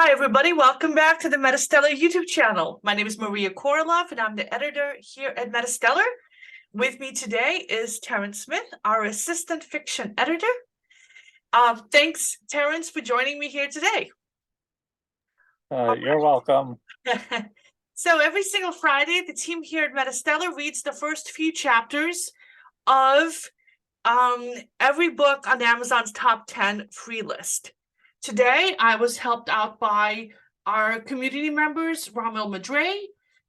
Hi, everybody. Welcome back to the MetaStellar YouTube channel. My name is Maria KOROLOV, and I'm the editor here at MetaStellar. With me today is Terrence Smith, our assistant fiction editor. Thanks, Terrence, for joining me here today. You're welcome. So every single Friday, the team here at MetaStellar reads the first few chapters of every book on Amazon's top 10 free list. Today, I was helped out by our community members, Ramil Madre,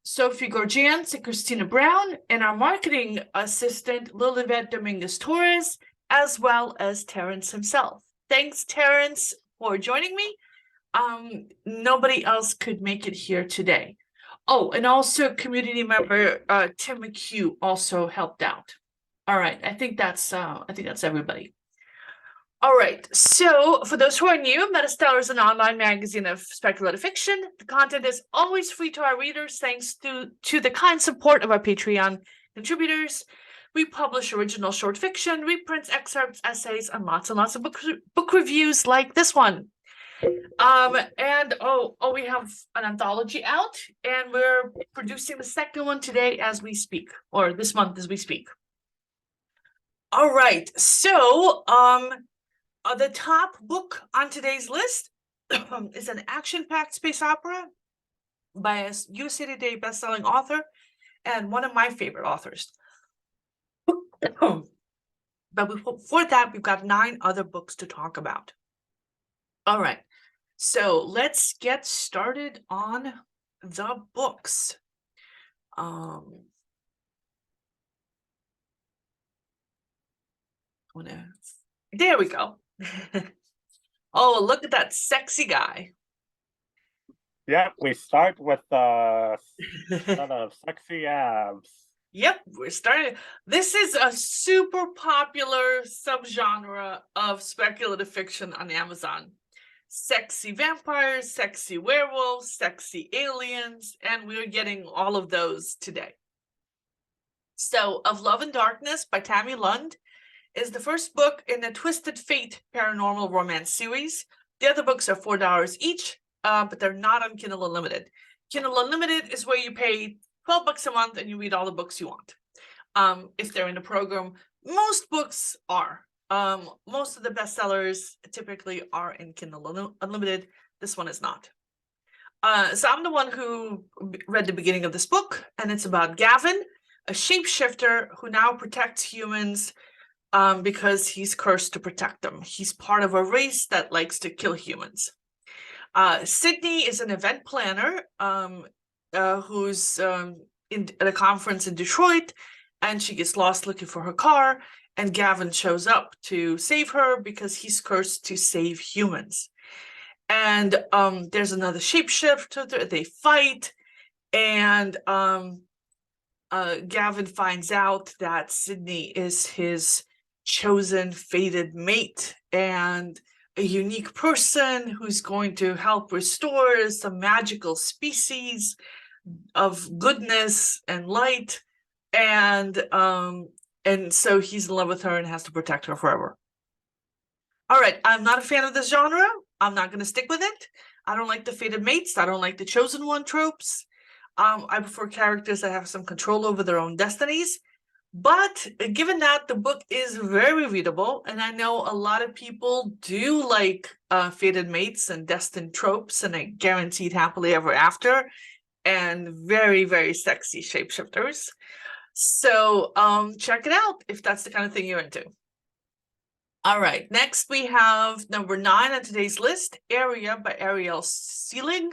Sophie Gorgians, and Christina Brown, and our marketing assistant, Lilibet Dominguez-Torres, as well as Terrence himself. Thanks, Terrence, for joining me. Nobody else could make it here today. Oh, and also community member Tim McHugh also helped out. All right, I think that's everybody. All right, so for those who are new, MetaStellar is an online magazine of speculative fiction. The content is always free to our readers thanks to the kind support of our Patreon contributors. We publish original short fiction, reprints, excerpts, essays, and lots of book reviews like this one. We have an anthology out, and we're producing the second one today as we speak, or this month as we speak. All right, so the top book on today's list is an action-packed space opera by a USA Today best-selling author and one of my favorite authors. But before that, we've got 9 other books to talk about. All right, so let's get started on the books. There we go. Oh, look at that sexy guy. Yep, we start with a set of sexy abs. Yep, we're starting. This is a super popular subgenre of speculative fiction on Amazon. Sexy vampires, sexy werewolves, sexy aliens, and we're getting all of those today. So, Of Love and Darkness by Tami Lund is the first book in the Twisted Fate paranormal romance series. The other books are $4 each, but they're not on Kindle Unlimited. Kindle Unlimited is where you pay $12 a month and you read all the books you want. If they're in the program, most books are. Most of the bestsellers typically are in Kindle Unlimited. This one is not. So I'm the one who read the beginning of this book, and it's about Gavin, a shapeshifter who now protects humans because he's cursed to protect them. He's part of a race that likes to kill humans. Sydney is an event planner who's at a conference in Detroit, and she gets lost looking for her car, and Gavin shows up to save her because he's cursed to save humans. And there's another shapeshifter, they fight, and Gavin finds out that Sydney is his chosen fated mate and a unique person who's going to help restore some magical species of goodness and light, and so he's in love with her and has to protect her forever. All right, I'm not a fan of this genre. I'm not going to stick with it. I don't like the fated mates. I don't like the chosen one tropes. I prefer characters that have some control over their own destinies. But given that the book is very readable, and I know a lot of people do like fated mates and destined tropes and a guaranteed happily ever after, and very, very sexy shapeshifters. So check it out if that's the kind of thing you're into. All right, next we have number 9 on today's list, Aria by Ariele Sieling.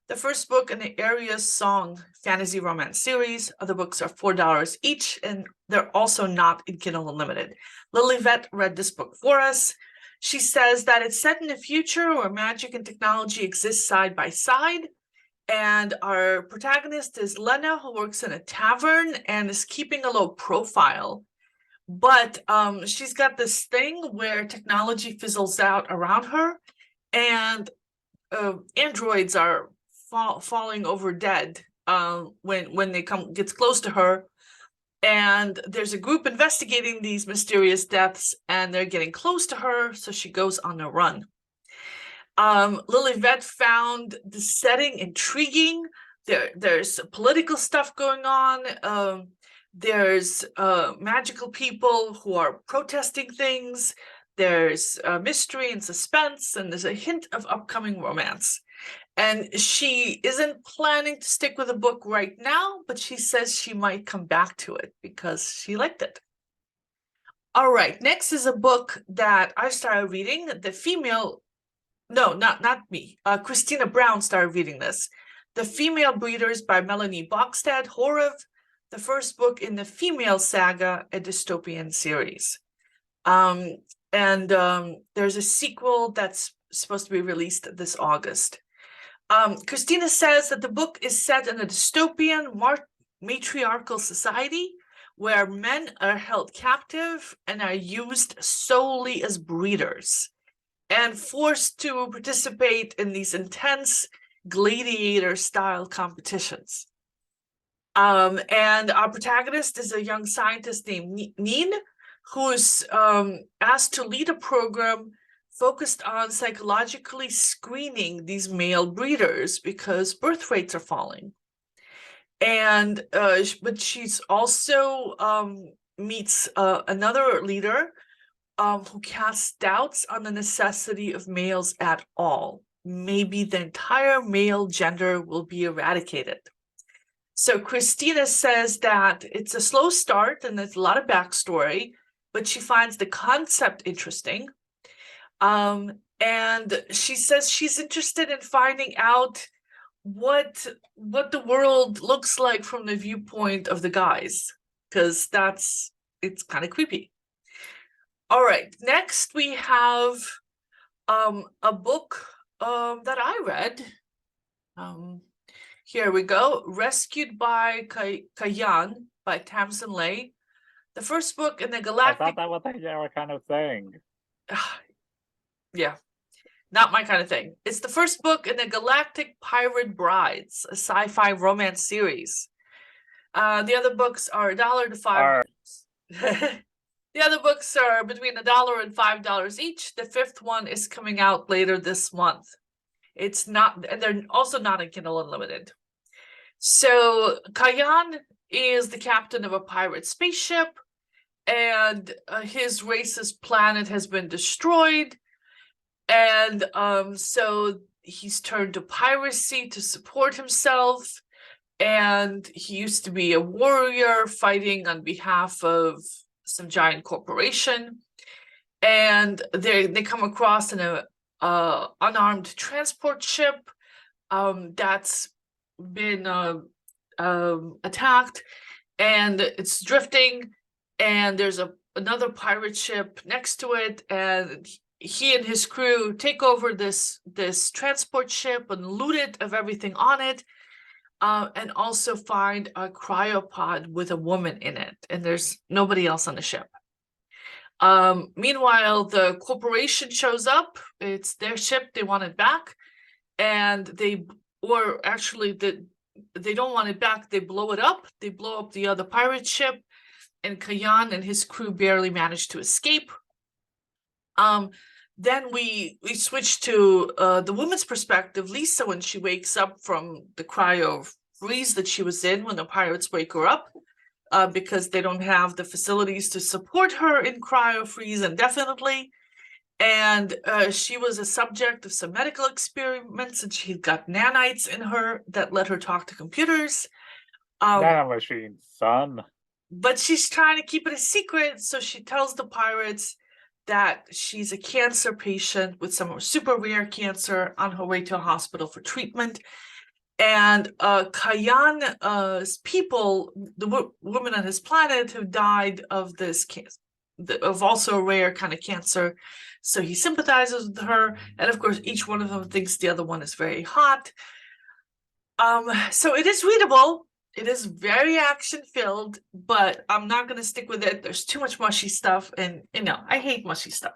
The first book in the Aria Song fantasy romance series. Other books are $4 each, and they're also not in Kindle Unlimited. Lilibet read this book for us. She says that it's set in a future where magic and technology exist side by side, and our protagonist is Lena, who works in a tavern and is keeping a low profile. But she's got this thing where technology fizzles out around her, and androids are falling over dead when they gets close to her, and there's a group investigating these mysterious deaths, and they're getting close to her, so she goes on a run. Lilivette found the setting intriguing. There's political stuff going on. There's magical people who are protesting things. There's mystery and suspense, and there's a hint of upcoming romance. And she isn't planning to stick with the book right now, but she says she might come back to it because she liked it. All right, next is a book that I started reading. Not me. Christina Brown started reading this. The Female Breeders by Melanie Bokstad, Horev, the first book in the female saga, a dystopian series. There's a sequel that's supposed to be released this August. Christina says that the book is set in a dystopian matriarchal society where men are held captive and are used solely as breeders and forced to participate in these intense gladiator-style competitions. And our protagonist is a young scientist named Neen, who's asked to lead a program focused on psychologically screening these male breeders because birth rates are falling. And but she's also meets another leader who casts doubts on the necessity of males at all. Maybe the entire male gender will be eradicated. So Christina says that it's a slow start and there's a lot of backstory, but she finds the concept interesting. And she says she's interested in finding out what the world looks like from the viewpoint of the guys, because it's kind of creepy. All right, next we have a book that I read. Here we go. Rescued by Qaiyaan by Tamsin. The first book in the galactic. I thought that was your kind of thing. Yeah, not my kind of thing. It's the first book in the Galactic Pirate Brides, a sci-fi romance series. The other books are $1 to $5. The other books are between $1 and $5 each. The fifth one is coming out later this month. It's not, and they're also not in Kindle Unlimited. So Kayan is the captain of a pirate spaceship, and his race's planet has been destroyed. And so he's turned to piracy to support himself. And he used to be a warrior fighting on behalf of some giant corporation. And they come across an unarmed transport ship that's been attacked, and it's drifting, and there's another pirate ship next to it, and he and his crew take over this transport ship and loot it of everything on it, and also find a cryopod with a woman in it, and there's nobody else on the ship. Meanwhile, the corporation shows up. It's their ship. They want it back, and they don't want it back. They blow it up. They blow up the other pirate ship, and Kayan and his crew barely manage to escape. Then we switch to the woman's perspective, Lisa, when she wakes up from the cryo freeze that she was in when the pirates wake her up, because they don't have the facilities to support her in cryo freeze indefinitely. And she was a subject of some medical experiments, and she got nanites in her that let her talk to computers. Nanomachine, son. But she's trying to keep it a secret, so she tells the pirates that she's a cancer patient with some super rare cancer on her way to a hospital for treatment. And Kayan's people, the women on his planet, have died of this cancer, of also a rare kind of cancer. So he sympathizes with her, and of course, each one of them thinks the other one is very hot. So it is readable. It is very action-filled, but I'm not going to stick with it. There's too much mushy stuff, and I hate mushy stuff.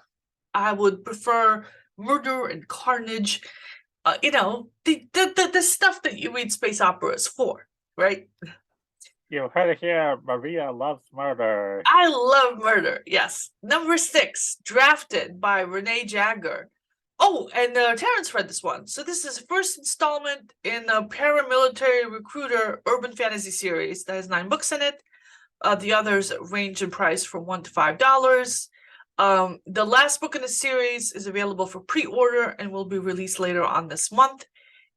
I would prefer murder and carnage. The stuff that you read space operas for, right? You heard it here. Maria loves murder. I love murder, yes. Number 6, Drafted by Renee Jagger. Oh, and Terrence read this one. So this is the first installment in the paramilitary recruiter urban fantasy series that has 9 books in it. The others range in price from $1 to $5. The last book in the series is available for pre-order and will be released later on this month.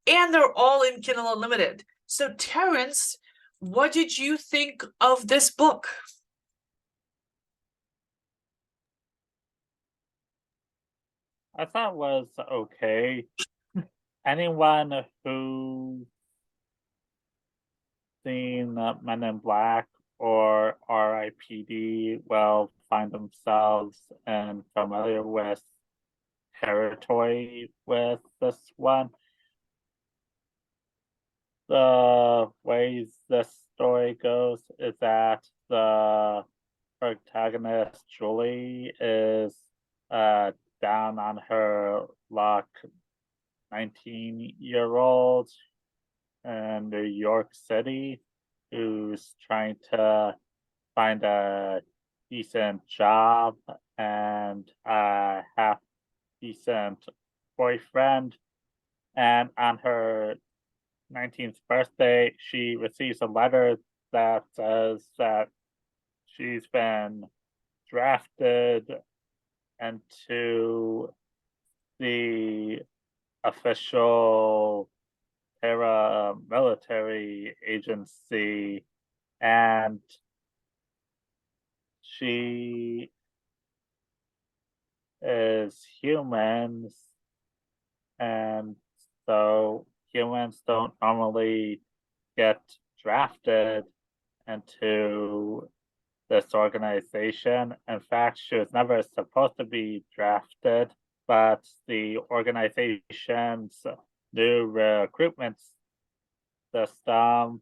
And they're all in Kindle Unlimited. So Terrence, what did you think of this book? I thought it was okay. Anyone who's seen Men in Black or RIPD will find themselves and familiar with territory with this one. The ways this story goes is that the protagonist, Julie, is down on her luck 19-year-old in New York City who's trying to find a decent job and a half decent boyfriend. And on her 19th birthday, she receives a letter that says that she's been drafted into the official paramilitary agency, and she is humans, and so humans don't normally get drafted into this organization. In fact, she was never supposed to be drafted, but the organization's new recruitment system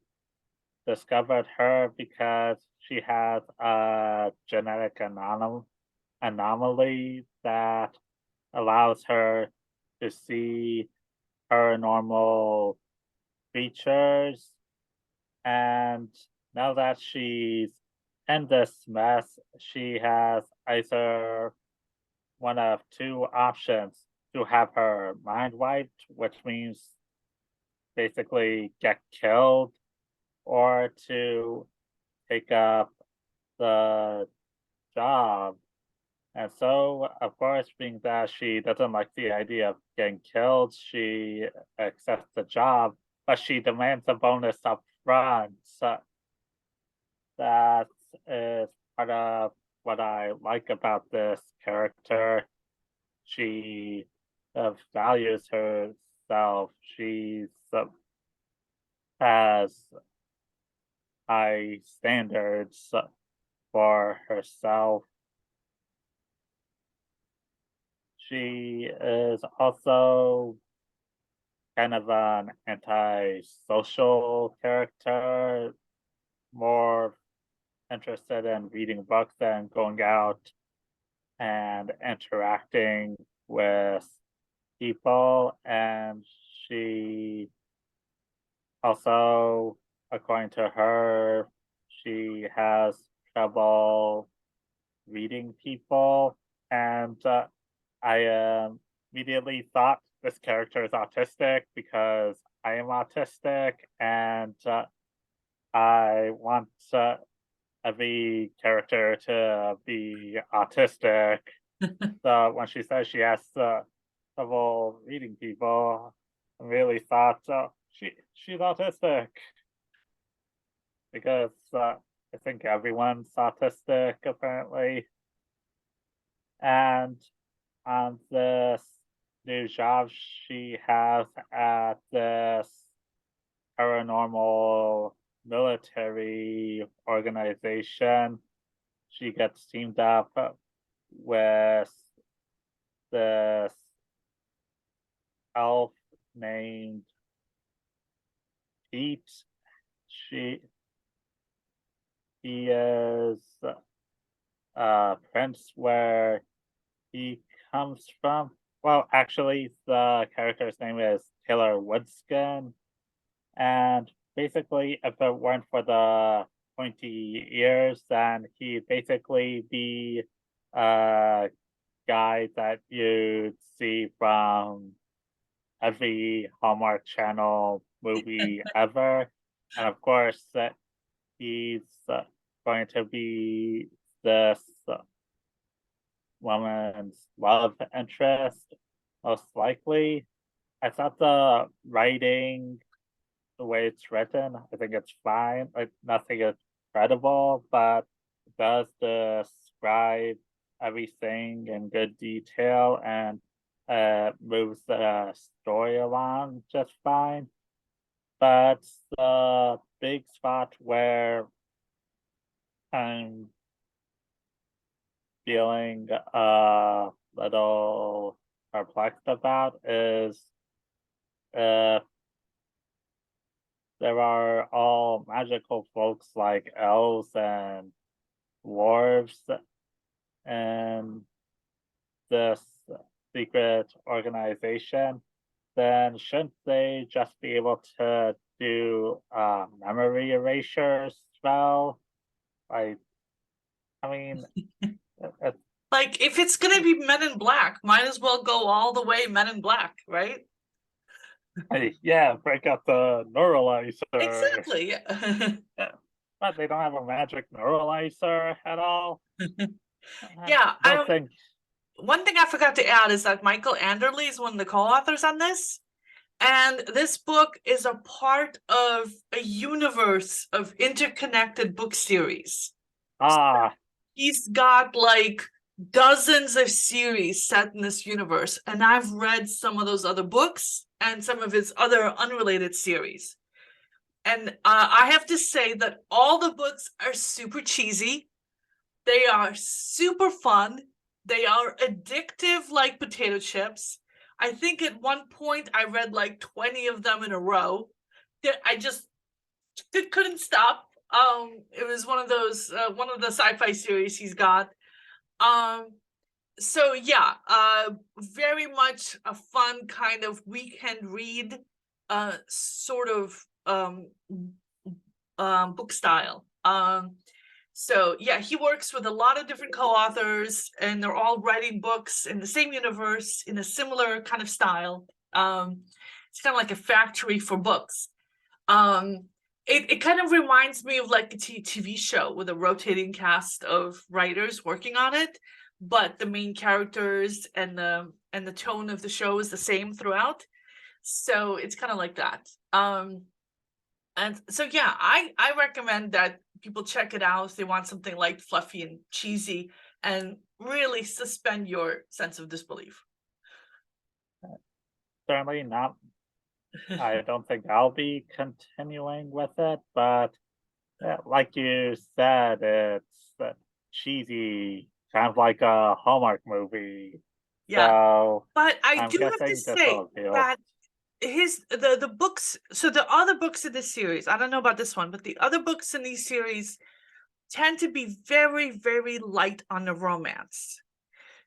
discovered her because she has a genetic anomaly that allows her to see paranormal creatures. And now that she's in this mess, she has either one of 2 options: to have her mind wiped, which means basically get killed, or to take up the job. And so, of course, being that she doesn't like the idea of getting killed, she accepts the job, but she demands a bonus up front. So that is part of what I like about this character. She values herself. She has high standards for herself. She is also kind of an antisocial character, more interested in reading books than going out and interacting with people. And she also, according to her, she has trouble reading people. And I immediately thought this character is autistic because I am autistic, and I want every character to be autistic. So when she says she has trouble reading people, I really thought she's autistic, because I think everyone's autistic apparently. And on this new job she has at this paranormal military organization, she gets teamed up with this elf named Pete. He is a prince where he comes from. Well, actually, the character's name is Taylor Woodskin. And basically, if it weren't for the pointy ears, then he'd basically be a guy that you see from every Hallmark Channel movie ever. And of course, he's going to be this woman's love interest, most likely. I thought the writing, the way it's written, I think it's fine. Like nothing is credible, but it does describe everything in good detail and moves the story along just fine. But the big spot where I'm feeling a little perplexed about is if there are all magical folks like elves and dwarves and this secret organization, then shouldn't they just be able to do memory erasure spell? I mean, Like, if it's gonna be Men in Black, might as well go all the way Men in Black, right? yeah, break out the neuralizer. Exactly. Yeah. But they don't have a magic neuralizer at all. Yeah, I don't think. One thing I forgot to add is that Michael Anderle is one of the co-authors on this. And this book is a part of a universe of interconnected book series. Ah, He's got like dozens of series set in this universe. And I've read some of those other books and some of his other unrelated series. And I have to say that all the books are super cheesy. They are super fun. They are addictive like potato chips. I think at one point I read like 20 of them in a row. I just couldn't stop. It was one of those, one of the sci-fi series he's got. So yeah, very much a fun kind of weekend read, sort of book style. So yeah, he works with a lot of different co-authors, and they're all writing books in the same universe in a similar kind of style. It's kind of like a factory for books. It kind of reminds me of like a TV show with a rotating cast of writers working on it, but the main characters and the tone of the show is the same throughout. So it's kind of like that. And so yeah, I recommend that people check it out if they want something light, fluffy, and cheesy, and really suspend your sense of disbelief. certainly not. I don't think I'll be continuing with it, but like you said, it's cheesy, kind of like a Hallmark movie. Yeah, So but I I'm do have guessing to this say will appeal. that the books, so the other books in this series, I don't know about this one, but the other books in these series tend to be very, very light on the romance.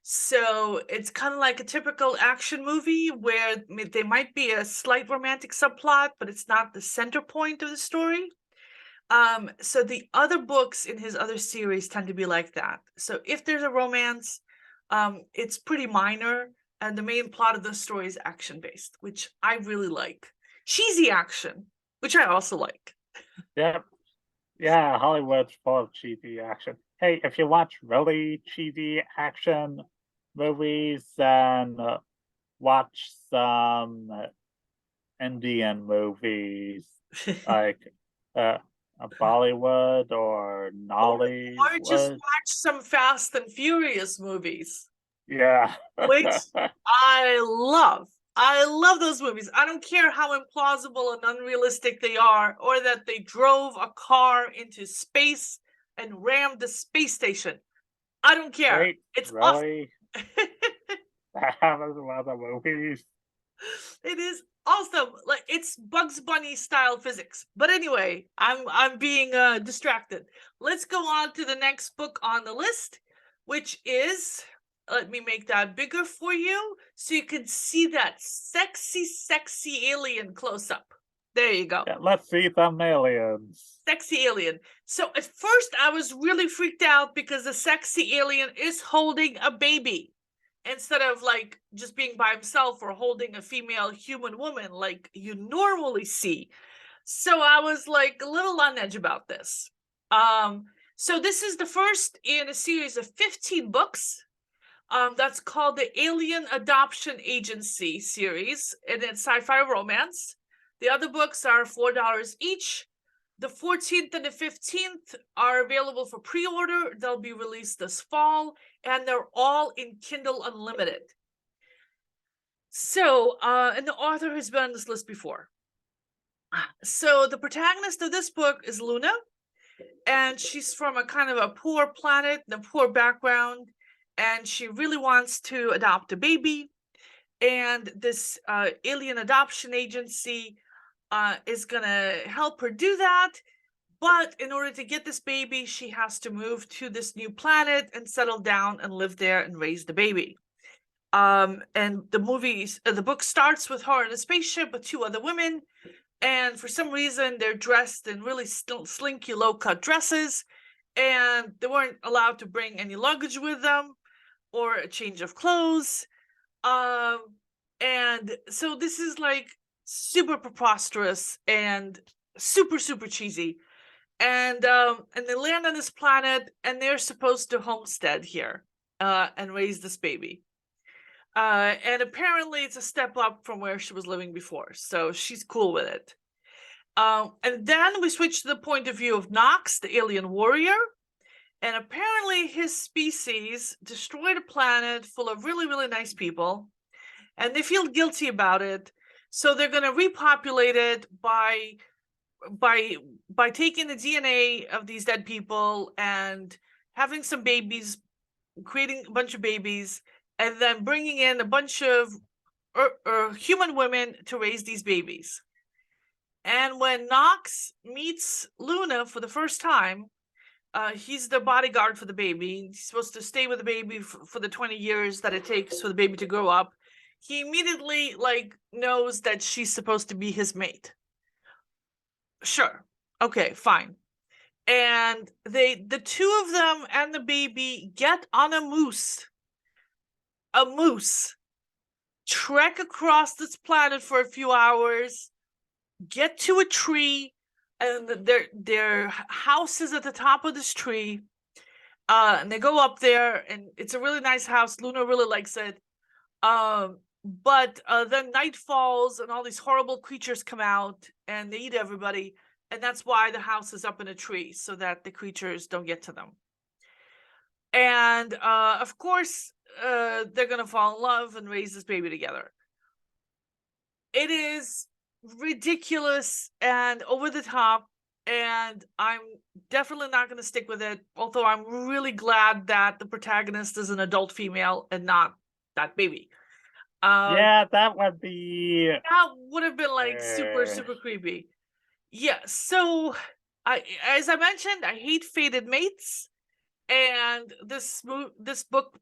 So it's kind of like a typical action movie where there might be a slight romantic subplot, but it's not the center point of the story. So the other books in his other series tend to be like that. So if there's a romance, it's pretty minor, and the main plot of the story is action-based, which I really like. Cheesy action, which I also like. Yep. Yeah, Hollywood's full of cheesy action. Hey, if you watch really cheesy action movies, then watch some Indian movies like Bollywood or Nollywood. Or just watch some Fast and Furious movies. Yeah. Which I love. I love those movies. I don't care how implausible and unrealistic they are, or that they drove a car into space and rammed the space station. I don't care. Wait, it's really? awesome. That happens in other movies. It is awesome. Like, it's Bugs Bunny style physics. But anyway, I'm being distracted. Let's go on to the next book on the list, which is, let me make that bigger for you so you can see that sexy, sexy alien close up. There you go. Yeah, let's see some aliens. Sexy alien. So at first I was really freaked out because the sexy alien is holding a baby. instead of like just being by himself or holding a female human woman like you normally see. So I was like a little on edge about this. So this is the first in a series of 15 books. That's called the Alien Adoption Agency series, and it's sci-fi romance. The other books are $4 each. The 14th and the 15th are available for pre-order. They'll be released this fall, and they're all in Kindle Unlimited. So, and the author has been on this list before. So the protagonist of this book is Luna, and she's from a kind of a poor planet, a poor background, and she really wants to adopt a baby. And this alien adoption agency is gonna help her do that. But in order to get this baby, she has to move to this new planet and settle down and live there and raise the baby. And the book starts with her in a spaceship with 2 other women. And for some reason, they're dressed in really slinky, low-cut dresses, and they weren't allowed to bring any luggage with them or a change of clothes. And so this is like super preposterous and super, super cheesy. And they land on this planet, and they're supposed to homestead here and raise this baby. And apparently it's a step up from where she was living before, so she's cool with it. And then we switch to the point of view of Noxx, the alien warrior, and apparently his species destroyed a planet full of really, really nice people, and they feel guilty about it, so they're going to repopulate it by taking the DNA of these dead people and having some babies, creating a bunch of babies, and then bringing in a bunch of human women to raise these babies. And when Noxx meets Luna for the first time, he's the bodyguard for the baby. He's supposed to stay with the baby for the 20 years that it takes for the baby to grow up. He immediately knows that she's supposed to be his mate. Sure. Okay, fine. And the 2 of them and the baby get on a moose, trek across this planet for a few hours, get to a tree, and their house is at the top of this tree. And they go up there, and it's a really nice house. Luna really likes it. But then night falls, and all these horrible creatures come out, and they eat everybody. And that's why the house is up in a tree, so that the creatures don't get to them. And of course, they're gonna fall in love and raise this baby together. It is ridiculous and over the top, and I'm definitely not going to stick with it, although I'm really glad that the protagonist is an adult female and not that baby. Yeah, that would have been super, super creepy. Yeah, so as I mentioned, I hate fated mates, and this book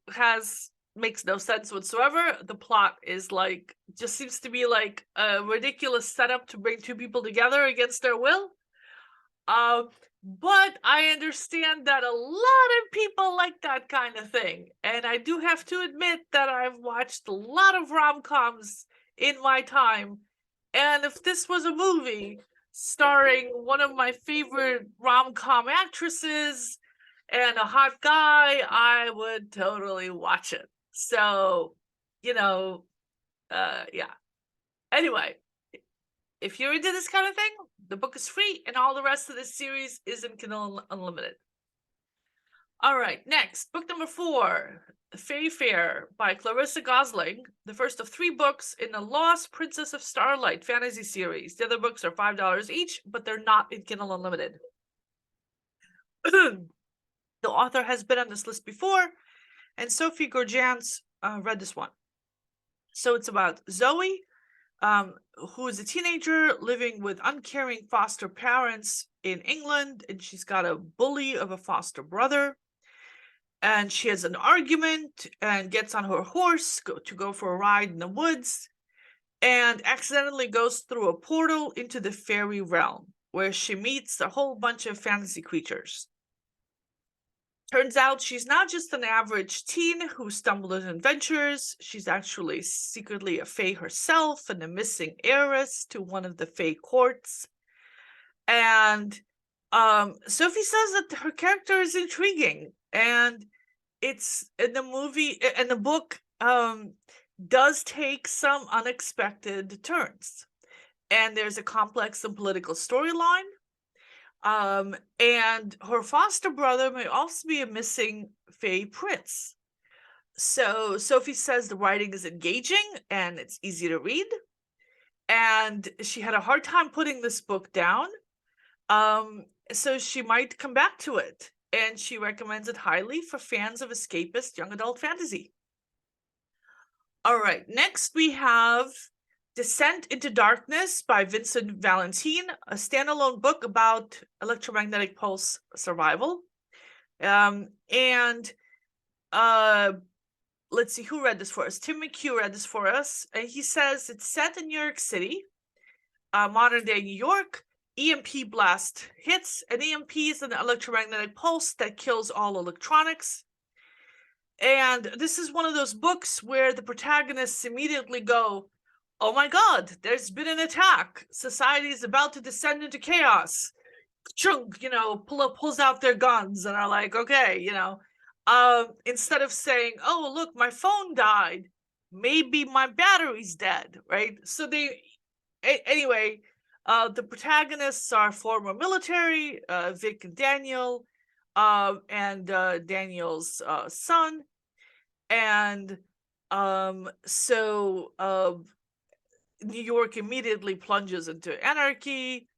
makes no sense whatsoever. The plot is just seems to be like a ridiculous setup to bring 2 people together against their will. But I understand that a lot of people like that kind of thing, and I do have to admit that I've watched a lot of rom-coms in my time, and if this was a movie starring one of my favorite rom-com actresses and a hot guy, I would totally watch it. So, yeah. Anyway, if you're into this kind of thing, the book is free, and all the rest of this series is in Kindle Unlimited. All right, next, book number 4, Fairy Fair by Clarissa Gosling, the first of 3 books in the Lost Princess of Starlight fantasy series. The other books are $5 each, but they're not in Kindle Unlimited. The author has been on this list before, and Sophie Gorgians read this one. So it's about Zoe, who is a teenager living with uncaring foster parents in England, and she's got a bully of a foster brother. And she has an argument and gets on her horse to go for a ride in the woods, and accidentally goes through a portal into the fairy realm, where she meets a whole bunch of fantasy creatures. Turns out she's not just an average teen who stumbled into adventures. She's actually secretly a fae herself and a missing heiress to one of the fae courts. And Sophie says that her character is intriguing, and it's in the movie and the book does take some unexpected turns, and there's a complex and political storyline. And her foster brother may also be a missing fae prince. So Sophie says the writing is engaging and it's easy to read, and she had a hard time putting this book down. So she might come back to it, and she recommends it highly for fans of escapist young adult fantasy. All right, next we have Descent into Darkness by Vincent Valentean, a standalone book about electromagnetic pulse survival. Let's see who read this for us. Tim McHugh read this for us, and he says it's set in New York City, modern day New York. EMP blast hits. An EMP is an electromagnetic pulse that kills all electronics. And this is one of those books where the protagonists immediately go, oh my God, there's been an attack. Society is about to descend into chaos. Chunk, pulls out their guns and are like, okay, instead of saying, oh, look, my phone died. Maybe my battery's dead, right? So anyway, the protagonists are former military, Vic and Daniel, and Daniel's son. And so New York immediately plunges into anarchy.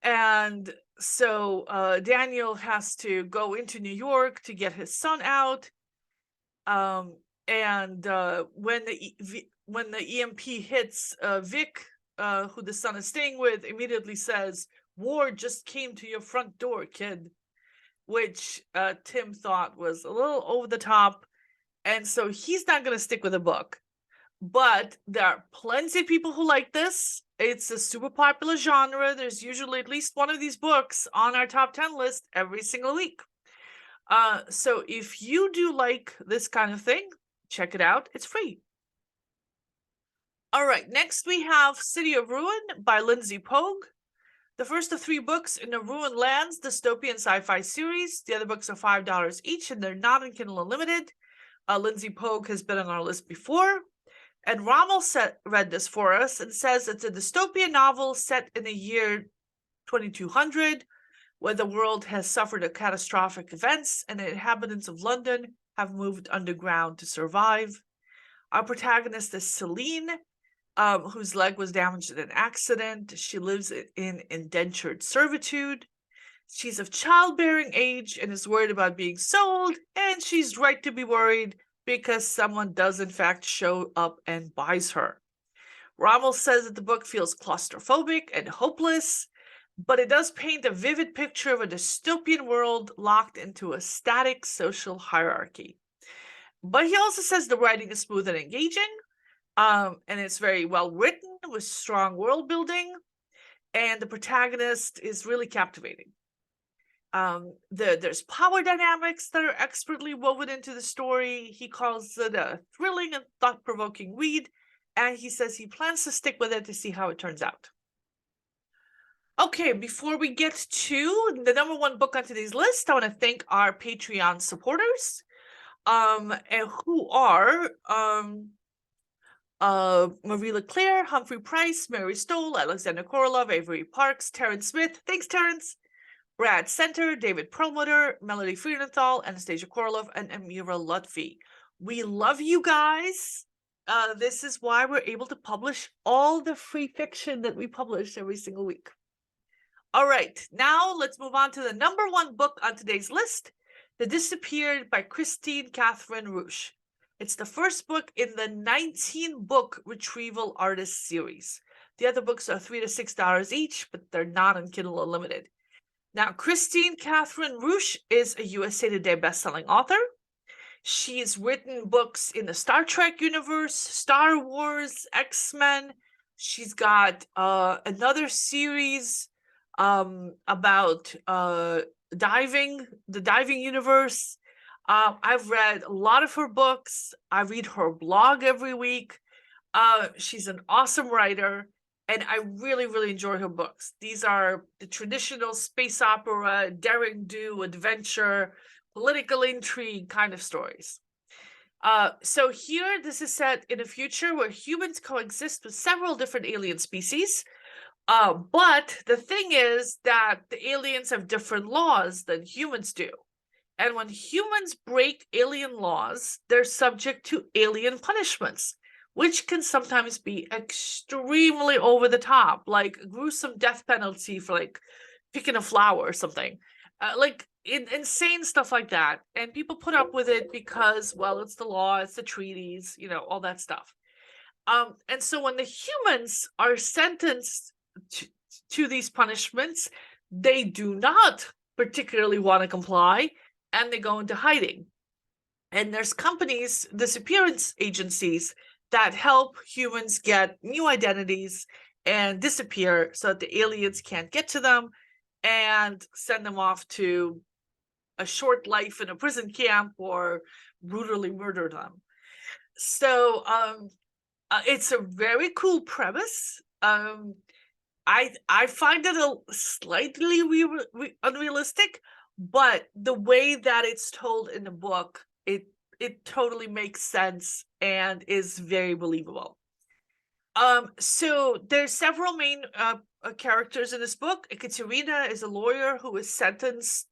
And so Daniel has to go into New York to get his son out. When the EMP hits, Vic, who the son is staying with, immediately says, war just came to your front door, kid, which Tim thought was a little over the top. And so he's not going to stick with the book. But there are plenty of people who like this. It's a super popular genre. There's usually at least one of these books on our top 10 list every single week. So if you do like this kind of thing, check it out. It's free. All right, next we have City of Ruin by Lindsey Pogue. The first of 3 books in the Ruin Lands dystopian sci-fi series. The other books are $5 each, and they're not in Kindle Unlimited. Lindsey Pogue has been on our list before. And Rommel read this for us and says it's a dystopian novel set in the year 2200, where the world has suffered a catastrophic events and the inhabitants of London have moved underground to survive. Our protagonist is Celine, whose leg was damaged in an accident. She lives in indentured servitude. She's of childbearing age and is worried about being sold, and she's right to be worried because someone does in fact show up and buys her. Rommel says that the book feels claustrophobic and hopeless, but it does paint a vivid picture of a dystopian world locked into a static social hierarchy. But he also says the writing is smooth and engaging, and it's very well written with strong world building, and the protagonist is really captivating. There's power dynamics that are expertly woven into the story. He calls it a thrilling and thought-provoking read, and he says he plans to stick with it to see how it turns out. Okay, before we get to the number 1 book on today's list, I want to thank our Patreon supporters, and who are Marie Leclerc, Humphrey Price, Mary Stoll, Alexander KOROLOV, Avery Parks, Terrence Smith. Thanks, Terrence. Brad Center, David Perlmutter, Melody Friedenthal, Anastasia KOROLOV, and Amira Lutfi. We love you guys. This is why we're able to publish all the free fiction that we publish every single week. All right, now let's move on to the number 1 book on today's list, The Disappeared by Kristine Kathryn Rusch. It's the first book in the 19-book Retrieval Artist series. The other books are $3 to $6 each, but they're not on Kindle Unlimited. Now, Kristine Kathryn Rusch is a USA Today bestselling author. She's written books in the Star Trek universe, Star Wars, X-Men. She's got another series about the diving universe. I've read a lot of her books. I read her blog every week. She's an awesome writer, and I really, really enjoy her books. These are the traditional space opera, daring do, adventure, political intrigue kind of stories. So here, this is set in a future where humans coexist with several different alien species. But the thing is that the aliens have different laws than humans do. And when humans break alien laws, they're subject to alien punishments, which can sometimes be extremely over the top, like gruesome death penalty for like picking a flower or something. Like insane stuff like that. And people put up with it because, well, it's the law, it's the treaties, you know, all that stuff. And so when the humans are sentenced to these punishments, they do not particularly want to comply, and they go into hiding. And there's companies, disappearance agencies, that help humans get new identities and disappear so that the aliens can't get to them and send them off to a short life in a prison camp or brutally murder them. So it's a very cool premise. I find it a slightly unrealistic, but the way that it's told in the book, it totally makes sense and is very believable. So there's several main characters in this book. Katerina is a lawyer who is sentenced,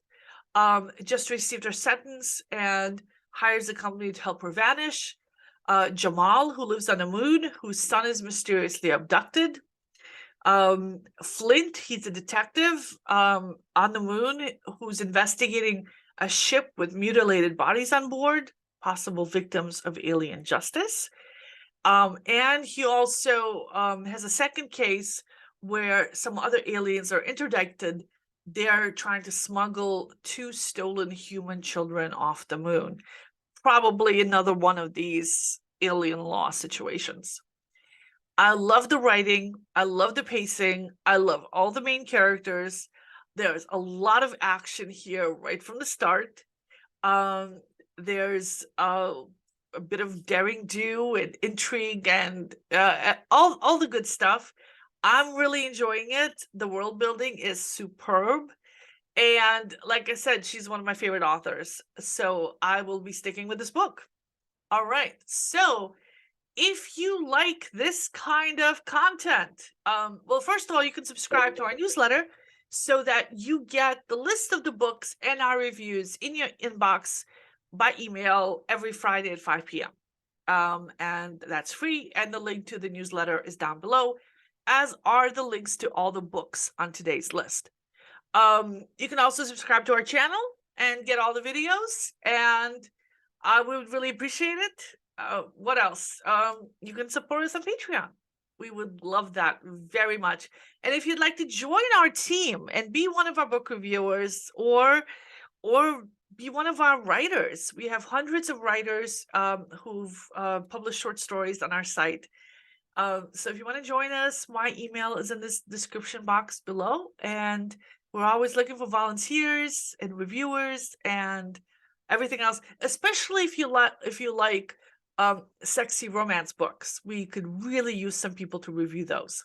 just received her sentence and hires a company to help her vanish. Jamal, who lives on the moon, whose son is mysteriously abducted. Flint, he's a detective on the moon who's investigating a ship with mutilated bodies on board, possible victims of alien justice. And he also has a second case where some other aliens are interdicted. They're trying to smuggle 2 stolen human children off the moon. Probably another one of these alien law situations. I love the writing. I love the pacing. I love all the main characters. There's a lot of action here right from the start. There's a bit of daring do and intrigue and all the good stuff. I'm really enjoying it. The world building is superb. And like I said, she's one of my favorite authors. So I will be sticking with this book. All right. So if you like this kind of content, well, first of all, you can subscribe to our newsletter so that you get the list of the books and our reviews in your inbox by email every Friday at 5 p.m. And that's free. And the link to the newsletter is down below, as are the links to all the books on today's list. You can also subscribe to our channel and get all the videos, and I would really appreciate it. What else? You can support us on Patreon. We would love that very much. And if you'd like to join our team and be one of our book reviewers or be one of our writers, we have hundreds of writers who've published short stories on our site. So if you want to join us, my email is in this description box below, and we're always looking for volunteers and reviewers and everything else, especially if you like sexy romance books. We could really use some people to review those.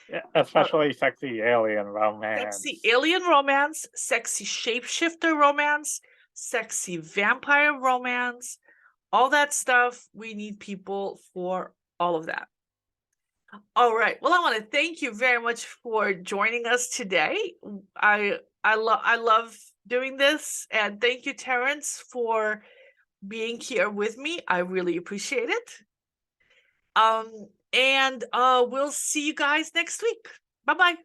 Yeah, especially sexy alien romance. Sexy alien romance, sexy shapeshifter romance, sexy vampire romance, all that stuff. We need people for all of that. All right. Well, I want to thank you very much for joining us today. I love doing this, and thank you, Terrence, for being here with me. I really appreciate it. And we'll see you guys next week. Bye-bye.